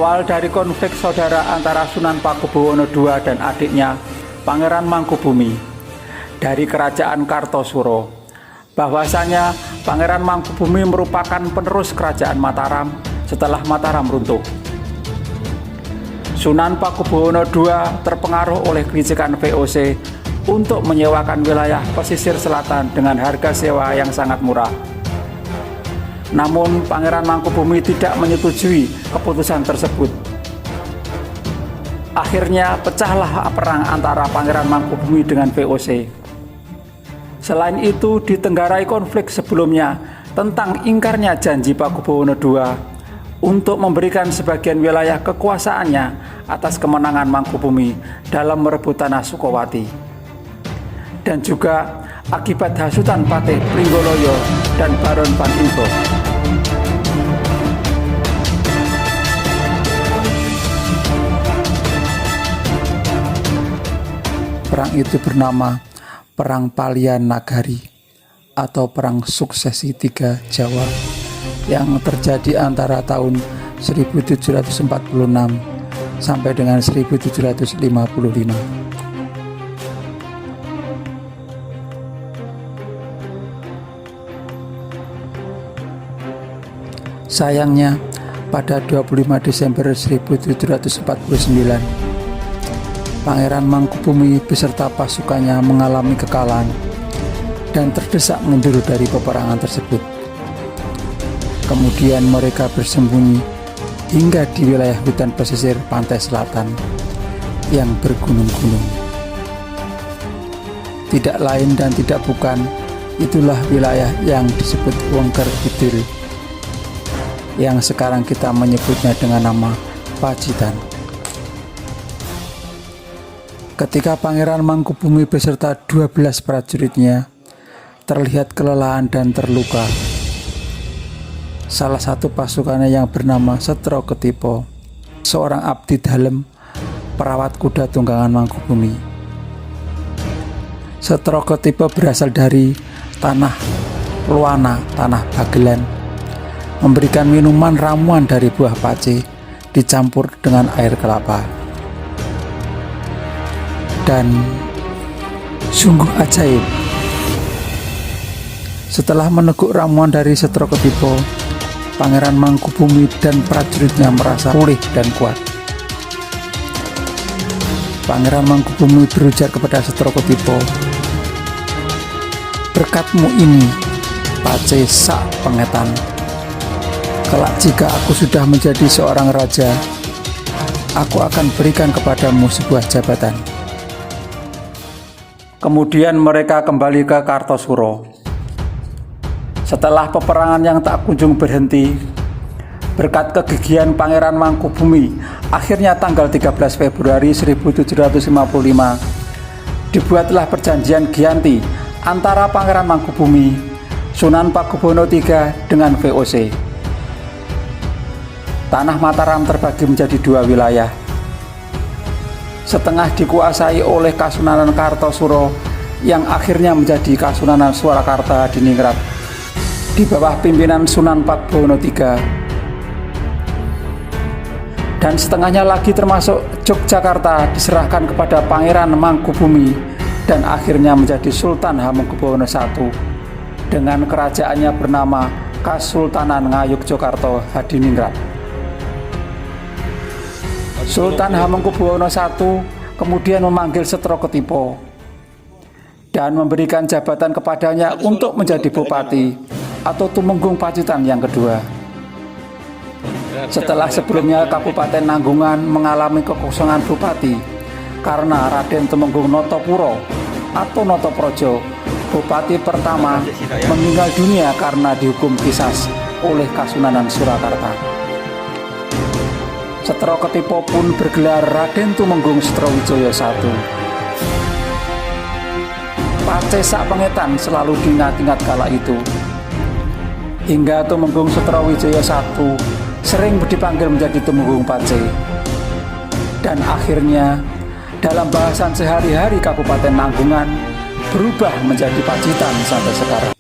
berawal dari konflik saudara antara Sunan Pakubuwono II dan adiknya Pangeran Mangkubumi dari Kerajaan Kartosuro, bahwasanya Pangeran Mangkubumi merupakan penerus Kerajaan Mataram setelah Mataram runtuh. Sunan Pakubuwono II terpengaruh oleh kritikan VOC untuk menyewakan wilayah pesisir selatan dengan harga sewa yang sangat murah. Namun Pangeran Mangkubumi tidak menyetujui keputusan tersebut. Akhirnya pecahlah perang antara Pangeran Mangkubumi dengan VOC. Selain itu, ditenggarai konflik sebelumnya tentang ingkarnya janji Pakubuwono II untuk memberikan sebagian wilayah kekuasaannya atas kemenangan Mangkubumi dalam merebut tanah Sukowati, dan juga akibat hasutan Patih Pringgoloyo dan Baron Van Info. Perang itu bernama Perang Palian Nagari atau Perang Suksesi Tiga Jawa yang terjadi antara tahun 1746 sampai dengan 1755. Sayangnya, pada 25 Desember 1749, Pangeran Mangkubumi beserta pasukannya mengalami kekalahan dan terdesak mundur dari peperangan tersebut. Kemudian mereka bersembunyi hingga di wilayah hutan pesisir pantai selatan yang bergunung-gunung. Tidak lain dan tidak bukan, itulah wilayah yang disebut Wengker Kidul, yang sekarang kita menyebutnya dengan nama Pacitan. Ketika Pangeran Mangkubumi beserta 12 prajuritnya terlihat kelelahan dan terluka, salah satu pasukannya yang bernama Setro Ketipo, seorang abdi dalem perawat kuda tunggangan Mangkubumi. Setro Ketipo berasal dari tanah Luana, tanah Bagelan, memberikan minuman ramuan dari buah pace dicampur dengan air kelapa. Dan sungguh ajaib, setelah meneguk ramuan dari Setro Ketipo, Pangeran Mangkubumi dan prajuritnya merasa pulih dan kuat. Pangeran Mangkubumi berujar kepada Setro Ketipo, "Berkatmu ini, pace sak pengetan. Kelak jika aku sudah menjadi seorang raja, aku akan berikan kepadamu sebuah jabatan." Kemudian mereka kembali ke Kartosuro. Setelah peperangan yang tak kunjung berhenti, berkat kegigihan Pangeran Mangkubumi, akhirnya tanggal 13 Februari 1755 dibuatlah perjanjian Giyanti antara Pangeran Mangkubumi, Sunan Pakubuwono III dengan VOC. Tanah Mataram terbagi menjadi dua wilayah. Setengah dikuasai oleh Kasunanan Kartosuro yang akhirnya menjadi Kasunanan Surakarta Hadiningrat di bawah pimpinan Sunan Pakubuwono III, dan setengahnya lagi termasuk Yogyakarta diserahkan kepada Pangeran Mangkubumi dan akhirnya menjadi Sultan Hamengkubuwono I dengan kerajaannya bernama Kasultanan Ngayogyakarta Hadiningrat. Sultan Hamengkubuwono I kemudian memanggil Setro Ketipo dan memberikan jabatan kepadanya untuk menjadi bupati atau Tumenggung Pacitan yang kedua. Setelah sebelumnya Kabupaten Nanggungan mengalami kekosongan bupati karena Raden Tumenggung Notopuro atau Notoprojo, bupati pertama, meninggal dunia karena dihukum kisas oleh Kasunanan Surakarta. Setro Ketipo pun bergelar Raden Tumenggung Setrowijaya I. Pace sak pengetan selalu diingat-ingat kala itu, hingga Tumenggung Setrowijaya I sering dipanggil menjadi Tumenggung Pace. Dan akhirnya dalam bahasan sehari-hari Kabupaten Nanggungan berubah menjadi Pacitan sampai sekarang.